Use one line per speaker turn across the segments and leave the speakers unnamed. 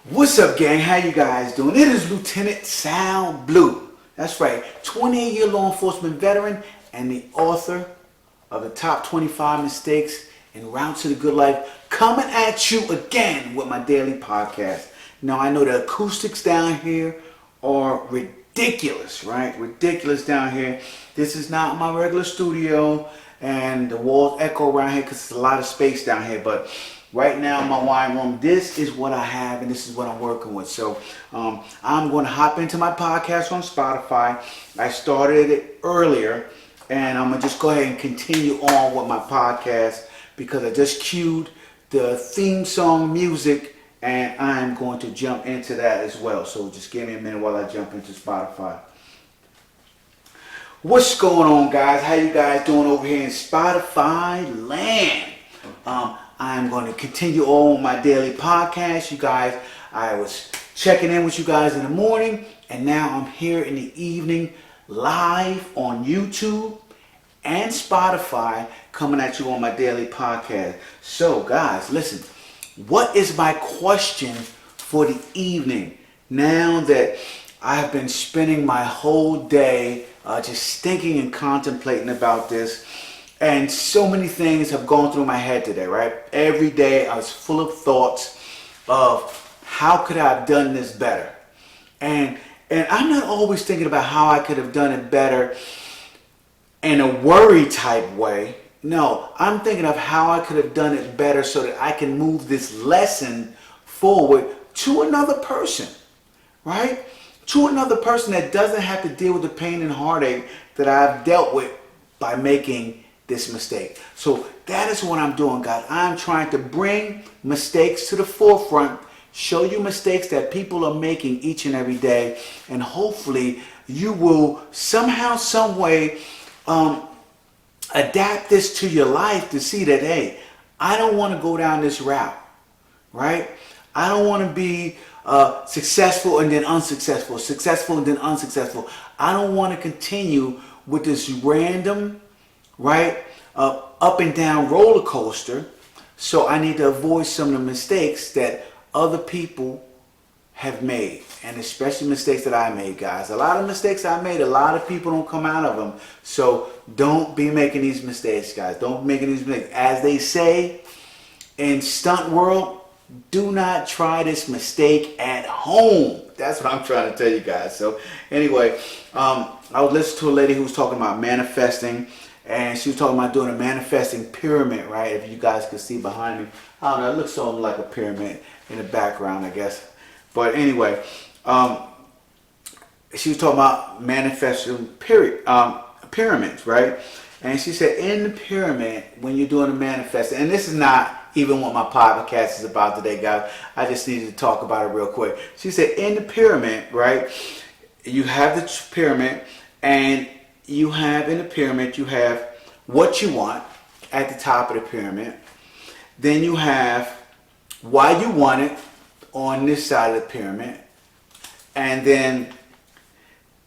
What's up, gang? How you guys doing? It is Lieutenant Sound Blue. That's right, 28-year law enforcement veteran and the author of the top 25 mistakes en route to the good life, coming at you again with my daily podcast. Now, I know the acoustics down here are ridiculous, right? Ridiculous down here. This is not my regular studio, and the walls echo around here because there's a lot of space down here, but right now in my wine room, this is what I have and this is what I'm working with. So I'm going to hop into my podcast on Spotify. I started it earlier, and I'm going to just go ahead and continue on with my podcast because I just cued the theme song music, and I'm going to jump into that as well. So just give me a minute while I jump into Spotify. What's going on, guys? How you guys doing over here in Spotify land? I'm going to continue on my daily podcast. You guys, I was checking in with you guys in the morning, and now I'm here in the evening live on YouTube and Spotify, coming at you on my daily podcast. So guys, listen, what is my question for the evening? Now that I've been spending my whole day just thinking and contemplating about this, and so many things have gone through my head today, right? Every day I was full of thoughts of how could I have done this better? And I'm not always thinking about how I could have done it better in a worry type way. No, I'm thinking of how I could have done it better so that I can move this lesson forward to another person, right? To another person that doesn't have to deal with the pain and heartache that I've dealt with by making this mistake. So that is what I'm doing, guys. I'm trying to bring mistakes to the forefront, show you mistakes that people are making each and every day, and hopefully you will somehow, some way adapt this to your life to see that, hey, I don't want to go down this route, right? I don't want to be successful and then unsuccessful, successful and then unsuccessful. I don't want to continue with this random, right, up and down roller coaster. So I need to avoid some of the mistakes that other people have made, and especially mistakes that I made, guys. A lot of mistakes I made, a lot of people don't come out of them. So don't be making these mistakes, guys. Don't be making these mistakes. As they say in stunt world, do not try this mistake at home. That's what I'm trying to tell you guys. So anyway, I was listening to a lady who was talking about manifesting, and she was talking about doing a manifesting pyramid, right? If you guys can see behind me, I don't know, it looks something like a pyramid in the background, I guess. But anyway, she was talking about manifesting pyramids, right? And she said in the pyramid, when you're doing a manifesting, and this is not even what my podcast is about today, guys. I just needed to talk about it real quick. She said in the pyramid, right, you have the pyramid, and you have in the pyramid, you have what you want at the top of the pyramid. Then you have why you want it on this side of the pyramid. And then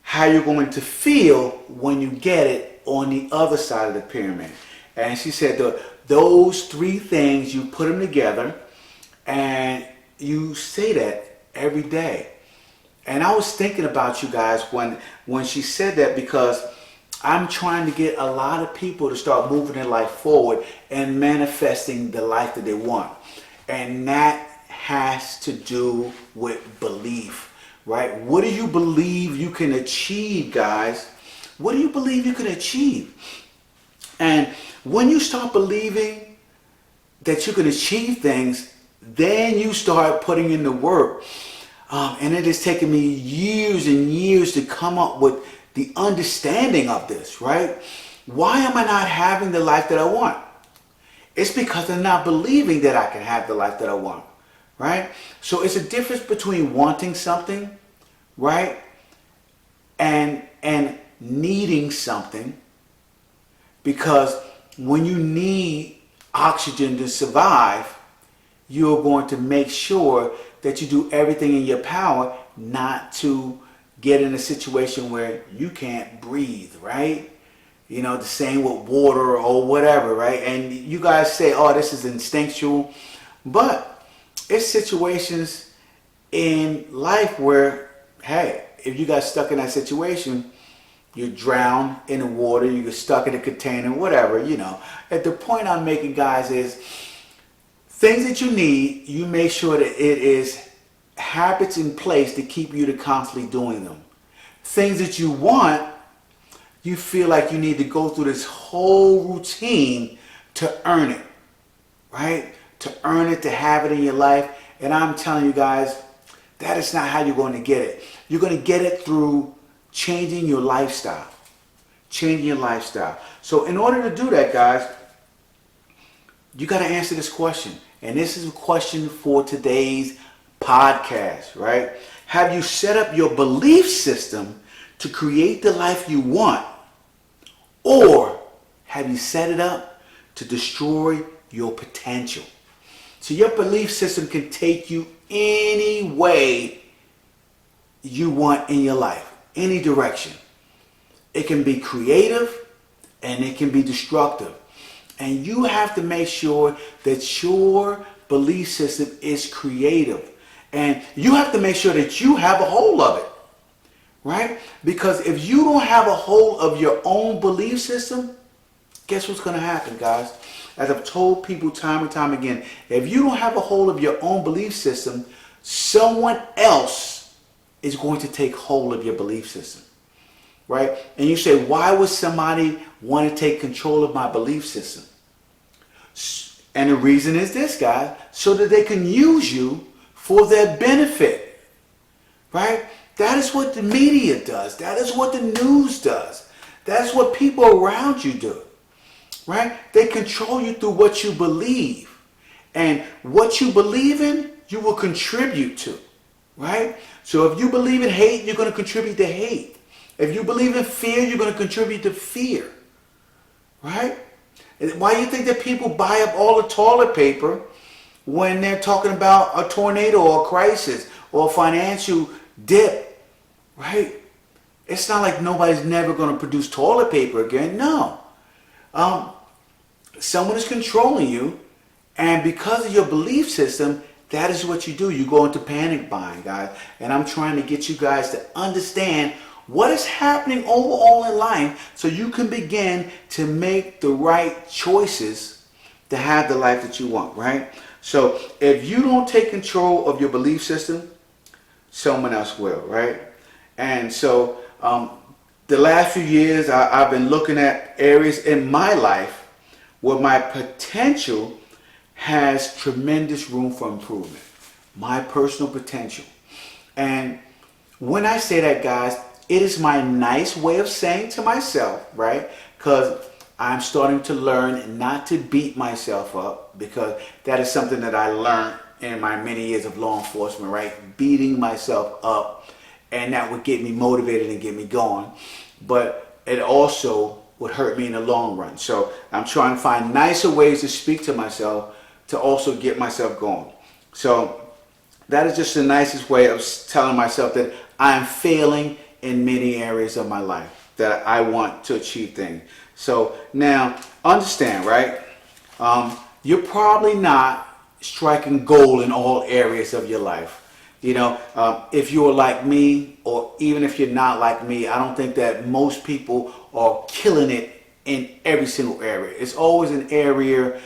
how you're going to feel when you get it on the other side of the pyramid. And she said those three things, you put them together and you say that every day. And I was thinking about you guys when she said that, because I'm trying to get a lot of people to start moving their life forward and manifesting the life that they want. And that has to do with belief, right? What do you believe you can achieve, guys? What do you believe you can achieve? And when you start believing that you can achieve things, then you start putting in the work. And it has taken me years and years to come up with the understanding of this, right? Why am I not having the life that I want? It's because I'm not believing that I can have the life that I want, right? So it's a difference between wanting something, right, and needing something. Because when you need oxygen to survive, you're going to make sure that you do everything in your power not to get in a situation where you can't breathe, right? You know, the same with water or whatever, right? And you guys say, oh, this is instinctual. But it's situations in life where, hey, if you got stuck in that situation, you drown in the water, you get stuck in a container, whatever, At the point I'm making, guys, is things that you need, you make sure that it is habits in place to keep you to constantly doing them. Things that you want, you feel like you need to go through this whole routine to earn it, right? To earn it, to have it in your life. And I'm telling you guys, that is not how you're going to get it. You're going to get it through changing your lifestyle. Changing your lifestyle. So in order to do that, guys, you got to answer this question. And this is a question for today's podcast, right? Have you set up your belief system to create the life you want? Or have you set it up to destroy your potential? So your belief system can take you any way you want in your life, any direction. It can be creative and it can be destructive. And you have to make sure that your belief system is creative. And you have to make sure that you have a hold of it, right? Because if you don't have a hold of your own belief system, guess what's going to happen, guys? As I've told people time and time again, if you don't have a hold of your own belief system, someone else is going to take hold of your belief system, right? And you say, why would somebody want to take control of my belief system? And the reason is this, guys, so that they can use you for their benefit, right? That is what the media does. That is what the news does. That's what people around you do, right? They control you through what you believe. And what you believe in, you will contribute to, right? So if you believe in hate, you're going to contribute to hate. If you believe in fear, you're going to contribute to fear, right? Why do you think that people buy up all the toilet paper when they're talking about a tornado or a crisis or a financial dip, right? It's not like nobody's never going to produce toilet paper again. No. Someone is controlling you, and because of your belief system, that is what you do. You go into panic buying, guys. And I'm trying to get you guys to understand what is happening overall in life so you can begin to make the right choices to have the life that you want, right? So if you don't take control of your belief system, someone else will, right? And so the last few years, I've been looking at areas in my life where my potential has tremendous room for improvement. My personal potential. And when I say that, guys, it is my nice way of saying to myself, right? Because I'm starting to learn not to beat myself up, because that is something that I learned in my many years of law enforcement, right? Beating myself up, and that would get me motivated and get me going. But it also would hurt me in the long run. So I'm trying to find nicer ways to speak to myself to also get myself going. So that is just the nicest way of telling myself that I'm failing in many areas of my life, that I want to achieve things. So now understand, right? You're probably not striking gold in all areas of your life. If you're like me, or even if you're not like me, I don't think that most people are killing it in every single area. It's always an area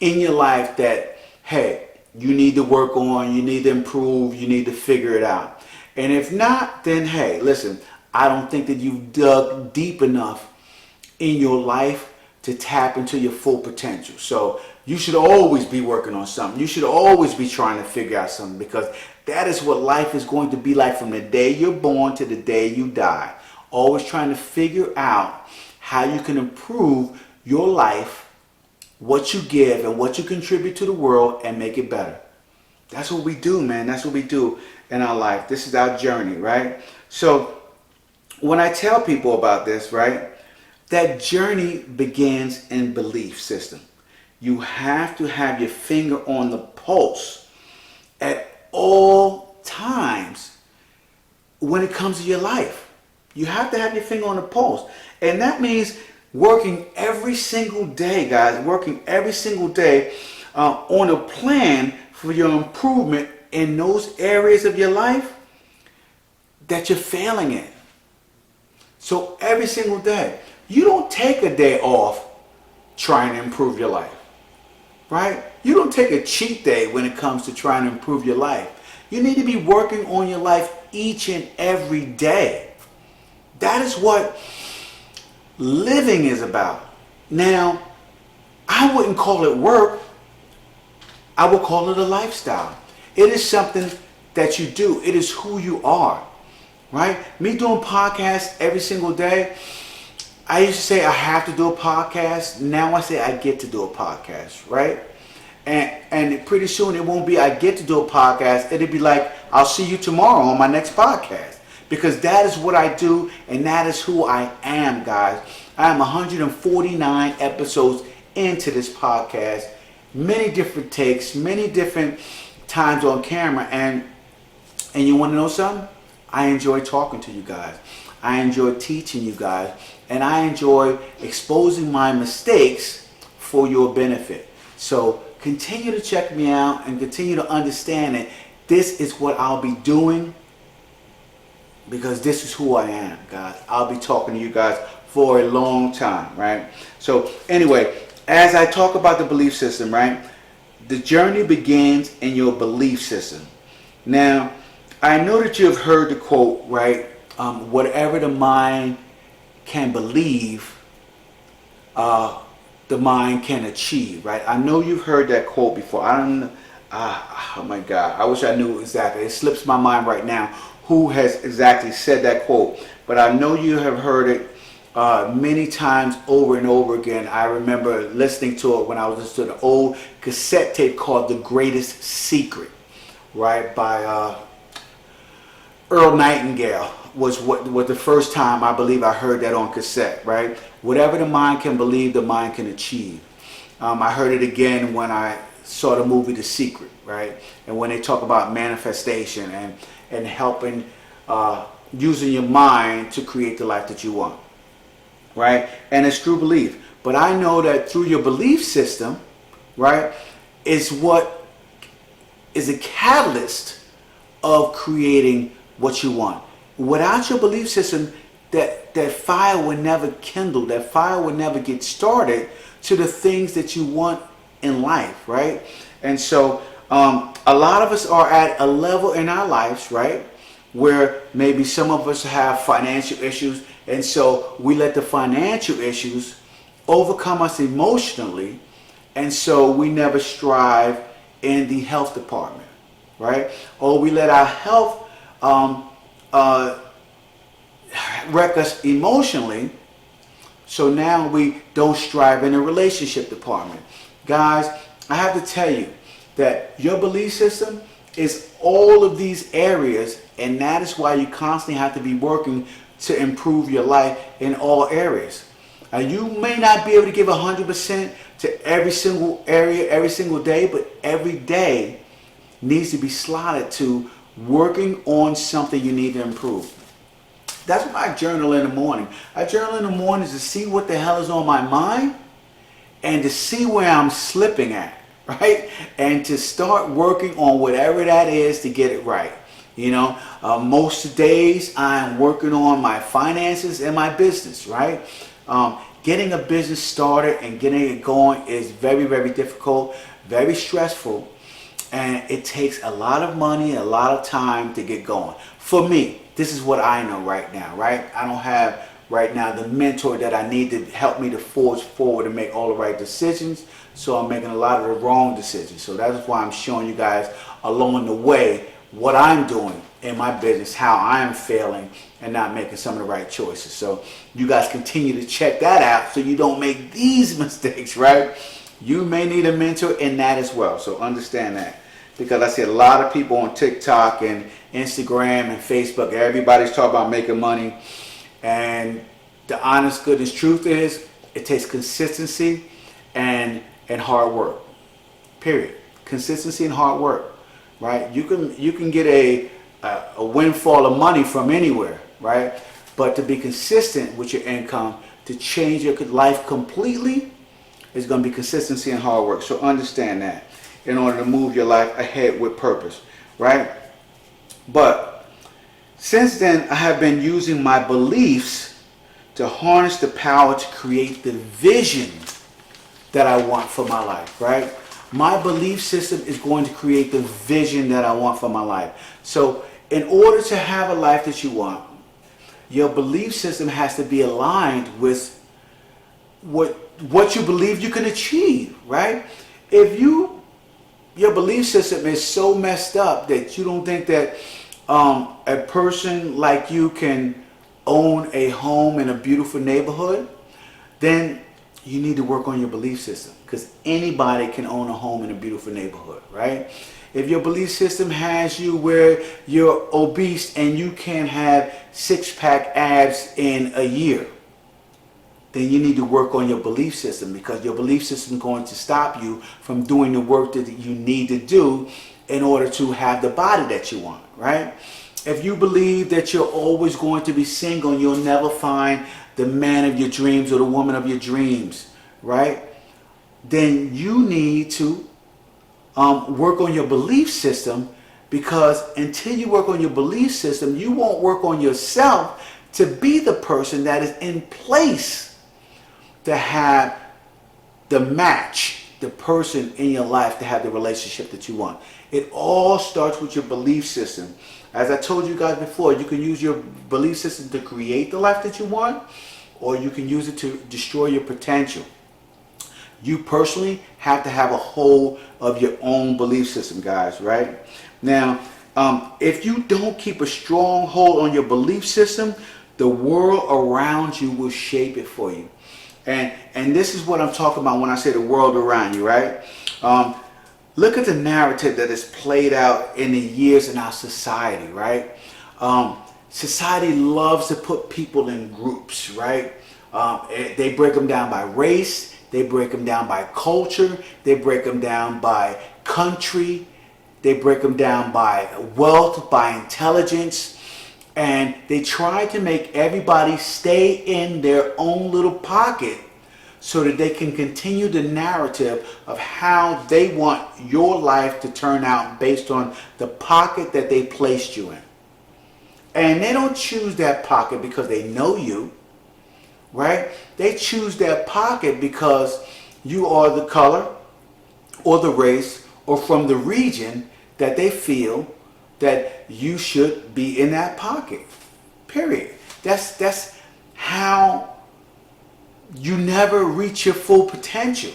in your life that, hey, you need to work on, you need to improve, you need to figure it out. And if not, then hey, listen, I don't think that you've dug deep enough in your life to tap into your full potential. So you should always be working on something. You should always be trying to figure out something, because that is what life is going to be like from the day you're born to the day you die. Always trying to figure out how you can improve your life, what you give and what you contribute to the world, and make it better. That's what we do, man. That's what we do in our life. This is our journey, right? So when I tell people about this, right, that journey begins in belief system. You have to have your finger on the pulse at all times when it comes to your life. You have to have your finger on the pulse. And that means working every single day, guys, working every single day on a plan for your improvement in those areas of your life that you're failing in. So every single day, you don't take a day off trying to improve your life, right? You don't take a cheat day when it comes to trying to improve your life. You need to be working on your life each and every day. That is what living is about. Now, I wouldn't call it work. I would call it a lifestyle. It is something that you do. It is who you are, right? Me doing podcasts every single day, I used to say I have to do a podcast. Now I say I get to do a podcast, right? And pretty soon it won't be I get to do a podcast. It'll be like, I'll see you tomorrow on my next podcast. Because that is what I do, and that is who I am, guys. I am 149 episodes into this podcast. Many different takes, many different times on camera. And you want to know something? I enjoy talking to you guys. I enjoy teaching you guys. And I enjoy exposing my mistakes for your benefit. So continue to check me out and continue to understand that this is what I'll be doing, because this is who I am, guys. I'll be talking to you guys for a long time, right? So anyway, as I talk about the belief system, right? The journey begins in your belief system. Now, I know that you've heard the quote, right? Whatever the mind can believe, the mind can achieve, right? I know you've heard that quote before. I don't know. Oh my God. I wish I knew exactly. It slips my mind right now who has exactly said that quote. But I know you have heard it many times over and over again. I remember listening to it when I was listening to an old cassette tape called The Greatest Secret, right? By Earl Nightingale was the first time I believe I heard that on cassette, right? Whatever the mind can believe, the mind can achieve. I heard it again when I saw the movie The Secret, right? And when they talk about manifestation and helping, using your mind to create the life that you want, right? And it's true belief. But I know that through your belief system, right, is what is a catalyst of creating what you want. Without your belief system, that fire will never kindle, that fire will never get started to the things that you want in life, right? And so a lot of us are at a level in our lives, right, where maybe some of us have financial issues, and so we let the financial issues overcome us emotionally, and so we never strive in the health department, right? Or we let our health wreck us emotionally, so now we don't strive in the relationship department. Guys, I have to tell you that your belief system is all of these areas, and that is why you constantly have to be working to improve your life in all areas. You may not be able to give 100% to every single area every single day, but every day needs to be slotted to working on something you need to improve. That's why I journal in the morning. I journal in the morning to see what the hell is on my mind and to see where I'm slipping at, right? And to start working on whatever that is to get it right. You know, most days I'm working on my finances and my business, right? Getting a business started and getting it going is very, very difficult, very stressful, and it takes a lot of money, a lot of time to get going. For me, this is what I know right now, right? I don't have right now the mentor that I need to help me to forge forward and make all the right decisions, so I'm making a lot of the wrong decisions. So that's why I'm showing you guys along the way what I'm doing in my business, how I'm failing and not making some of the right choices. So you guys continue to check that out so you don't make these mistakes, right? You may need a mentor in that as well. So understand that. Because I see a lot of people on TikTok and Instagram and Facebook, everybody's talking about making money. And the honest goodness truth is, it takes consistency and hard work. Period. Consistency and hard work. Right? You can get a windfall of money from anywhere, right? But to be consistent with your income, to change your life completely, is going to be consistency and hard work. So understand that in order to move your life ahead with purpose, right? But since then, I have been using my beliefs to harness the power to create the vision that I want for my life, right? My belief system is going to create the vision that I want for my life. So in order to have a life that you want, your belief system has to be aligned with what you believe you can achieve, right? If your belief system is so messed up that you don't think that a person like you can own a home in a beautiful neighborhood, then you need to work on your belief system, because anybody can own a home in a beautiful neighborhood, right? If your belief system has you where you're obese and you can't have six-pack abs in a year, then you need to work on your belief system, because your belief system is going to stop you from doing the work that you need to do in order to have the body that you want, right? If you believe that you're always going to be single and you'll never find the man of your dreams or the woman of your dreams, right? Then you need to work on your belief system, because until you work on your belief system, you won't work on yourself to be the person that is in place to have the match, the person in your life to have the relationship that you want. It all starts with your belief system. As I told you guys before, you can use your belief system to create the life that you want, or you can use it to destroy your potential. You personally have to have a hold of your own belief system, guys, right? Now, if you don't keep a strong hold on your belief system, the world around you will shape it for you. And this is what I'm talking about when I say the world around you, right? Look at the narrative that is played out in the years in our society, right? Society loves to put people in groups, right? They break them down by race, they break them down by culture, they break them down by country, they break them down by wealth, by intelligence, and they try to make everybody stay in their own little pocket so that they can continue the narrative of how they want your life to turn out based on the pocket that they placed you in. And they don't choose that pocket because they know you, right? They choose that pocket because you are the color or the race or from the region that they feel that you should be in that pocket. Period. That's how you never reach your full potential.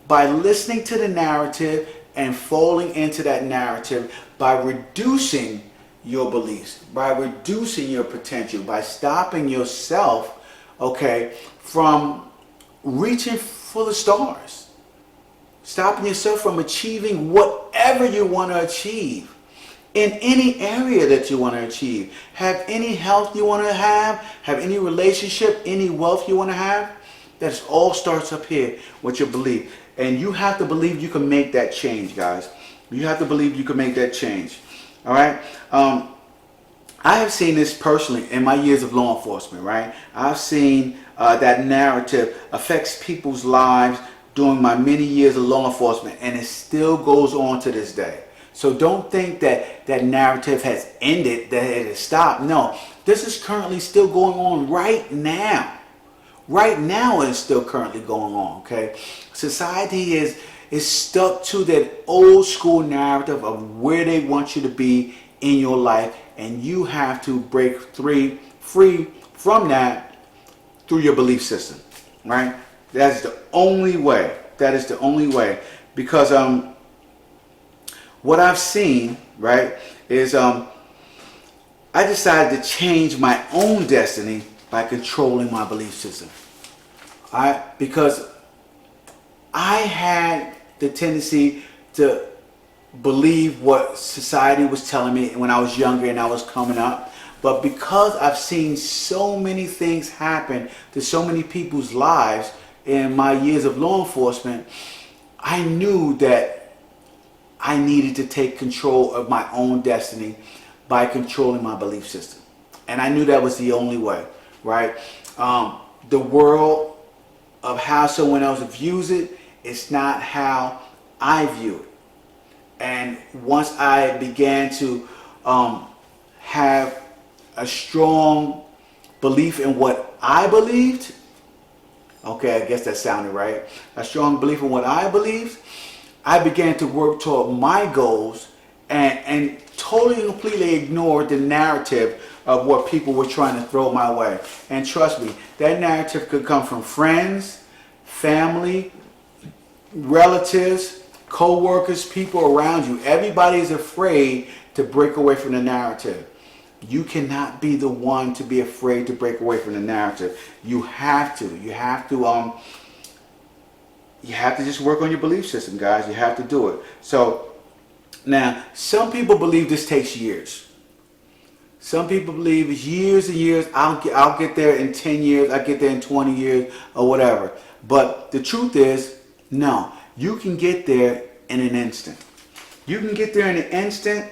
By listening to the narrative and falling into that narrative, by reducing your beliefs, by reducing your potential, by stopping yourself, okay, from reaching for the stars, stopping yourself from achieving whatever you want to achieve in any area that you want to achieve. Have any health you want to have any relationship, any wealth you want to have. That all starts up here with your belief. And you have to believe you can make that change, guys. You have to believe you can make that change. All right. I have seen this personally in my years of law enforcement, right? I've seen that narrative affects people's lives during my many years of law enforcement, and it still goes on to this day. So don't think that that narrative has ended, that it has stopped. No, this is currently still going on right now. Right now it's still currently going on, okay? Society is stuck to that old school narrative of where they want you to be in your life, and you have to break free from that through your belief system, right? That's the only way. That is the only way. Because what I've seen, right, is I decided to change my own destiny by controlling my belief system. Because I had the tendency to believe what society was telling me when I was younger and I was coming up. But because I've seen so many things happen to so many people's lives in my years of law enforcement, I knew that I needed to take control of my own destiny by controlling my belief system. And I knew that was the only way, right? The world of how someone else views it is not how I view it. And once I began to have a strong belief in what I believed, okay, I guess that sounded right, a strong belief in what I believed, I began to work toward my goals and totally and completely ignored the narrative of what people were trying to throw my way. And trust me, that narrative could come from friends, family, relatives, co-workers, people around you. Everybody is afraid to break away from the narrative. You cannot be the one to be afraid to break away from the narrative. You have to. You have to just work on your belief system, guys. You have to do it. So now, some people believe this takes years. Some people believe it's years and years. I'll get there in 10 years. I'll get there in 20 years or whatever. But the truth is, no. You can get there in an instant. You can get there in an instant,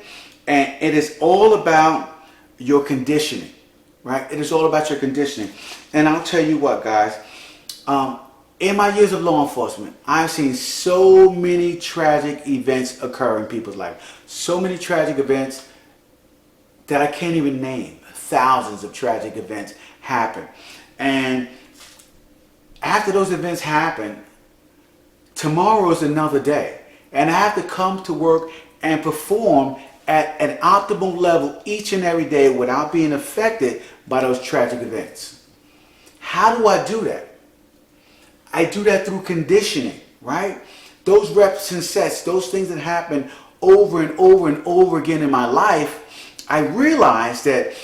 and it is all about your conditioning, right? It is all about your conditioning. And I'll tell you what, guys. In my years of law enforcement, I've seen so many tragic events occur in people's life. So many tragic events that I can't even name. Thousands of tragic events happen. And after those events happen, tomorrow is another day. And I have to come to work and perform at an optimal level each and every day without being affected by those tragic events. How do I do that? I do that through conditioning, right? Those reps and sets, those things that happen over and over and over again in my life, I realized that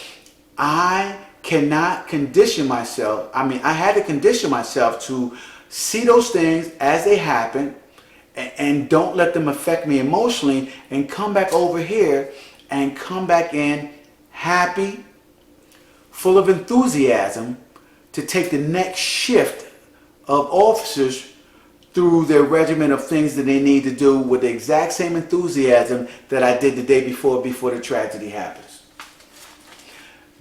I cannot condition myself. I had to condition myself to see those things as they happen and don't let them affect me emotionally, and come back over here and come back in happy, full of enthusiasm to take the next shift of officers through their regimen of things that they need to do with the exact same enthusiasm that I did the day before the tragedy happens.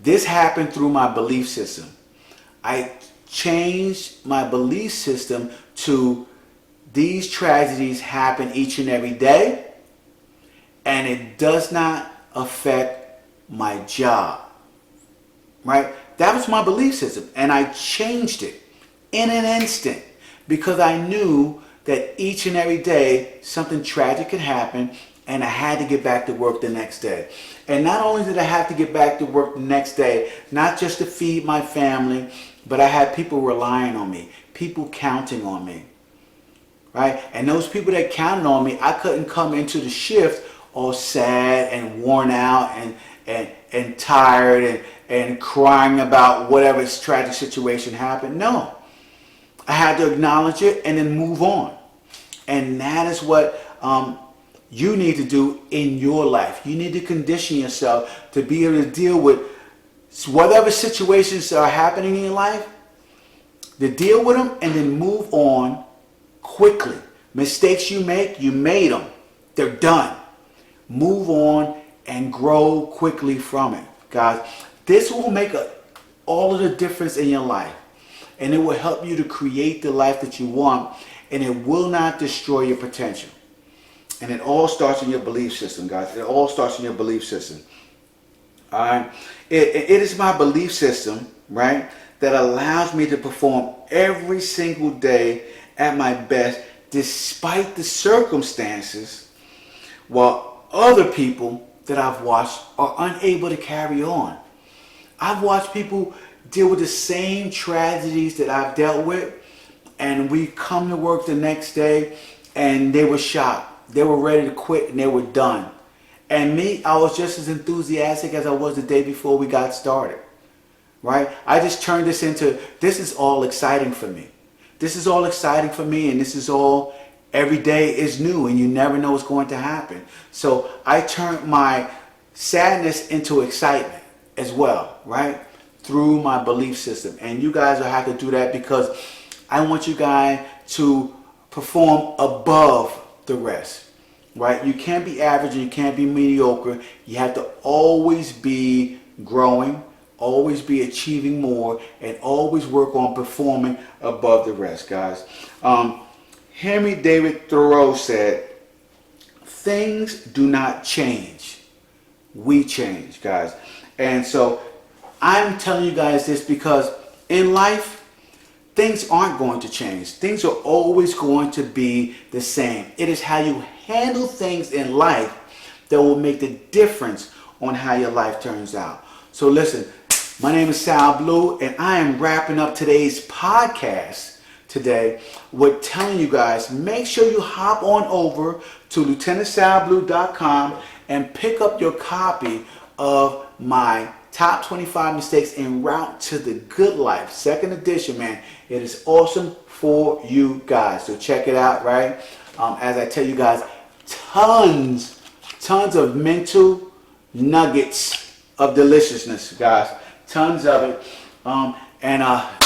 This happened through my belief system. I changed my belief system to these tragedies happen each and every day, and it does not affect my job, right? That was my belief system, and I changed it in an instant because I knew that each and every day something tragic could happen, and I had to get back to work the next day. And not only did I have to get back to work the next day, not just to feed my family, but I had people relying on me, people counting on me, right? And those people that counted on me, I couldn't come into the shift all sad and worn out and tired and crying about whatever tragic situation happened. No. I had to acknowledge it and then move on. And that is what you need to do in your life. You need to condition yourself to be able to deal with whatever situations are happening in your life, to deal with them and then move on quickly. Mistakes you make, you made them. They're done. Move on and grow quickly from it. Guys, this will make all of the difference in your life. And it will help you to create the life that you want, and it will not destroy your potential. And it all starts in your belief system, guys. It all starts in your belief system. All right? It is my belief system, right, that allows me to perform every single day at my best despite the circumstances, while other people that I've watched are unable to carry on. I've watched people deal with the same tragedies that I've dealt with, and we come to work the next day and they were shocked. They were ready to quit and they were done. And me, I was just as enthusiastic as I was the day before we got started, right? I just turned this into, this is all exciting for me. This is all exciting for me, and this is all, every day is new and you never know what's going to happen. So I turned my sadness into excitement as well, right? Through my belief system. And you guys will have to do that because I want you guys to perform above the rest, right? You can't be average and you can't be mediocre. You have to always be growing, always be achieving more, and always work on performing above the rest, guys. Henry David Thoreau said, things do not change. We change, guys. And so I'm telling you guys this because in life, things aren't going to change. Things are always going to be the same. It is how you handle things in life that will make the difference on how your life turns out. So listen, my name is Sal Blue, and I am wrapping up today's podcast today with telling you guys, make sure you hop on over to lieutenantsalblue.com and pick up your copy of my Top 25 Mistakes en Route to the Good Life, second edition, man. It is awesome for you guys. So check it out, right? As I tell you guys, tons of mental nuggets of deliciousness, guys. Tons of it. And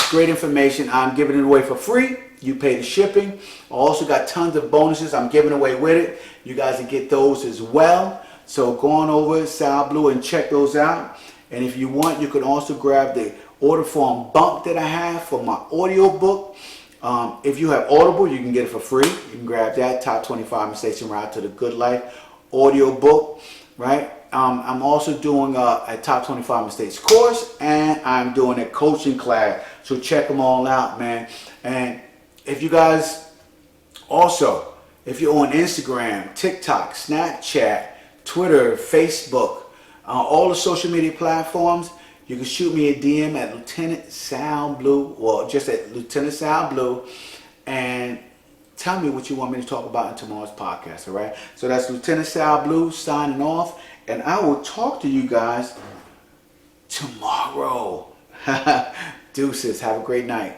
great information. I'm giving it away for free. You pay the shipping. I also got tons of bonuses I'm giving away with it. You guys can get those as well. So go on over to Sal Blue and check those out. And if you want, you can also grab the order form bump that I have for my audiobook. If you have Audible, you can get it for free. You can grab that, Top 25 Mistakes en Route to the Good Life audiobook, right? I'm also doing a Top 25 Mistakes course, and I'm doing a coaching class. So check them all out, man. And if you guys also, if you're on Instagram, TikTok, Snapchat, Twitter, Facebook, all the social media platforms, you can shoot me a DM at Lieutenant Sal Blue, or just at Lieutenant Sal Blue, and tell me what you want me to talk about in tomorrow's podcast, all right? So that's Lieutenant Sal Blue signing off, and I will talk to you guys tomorrow. Deuces. Have a great night.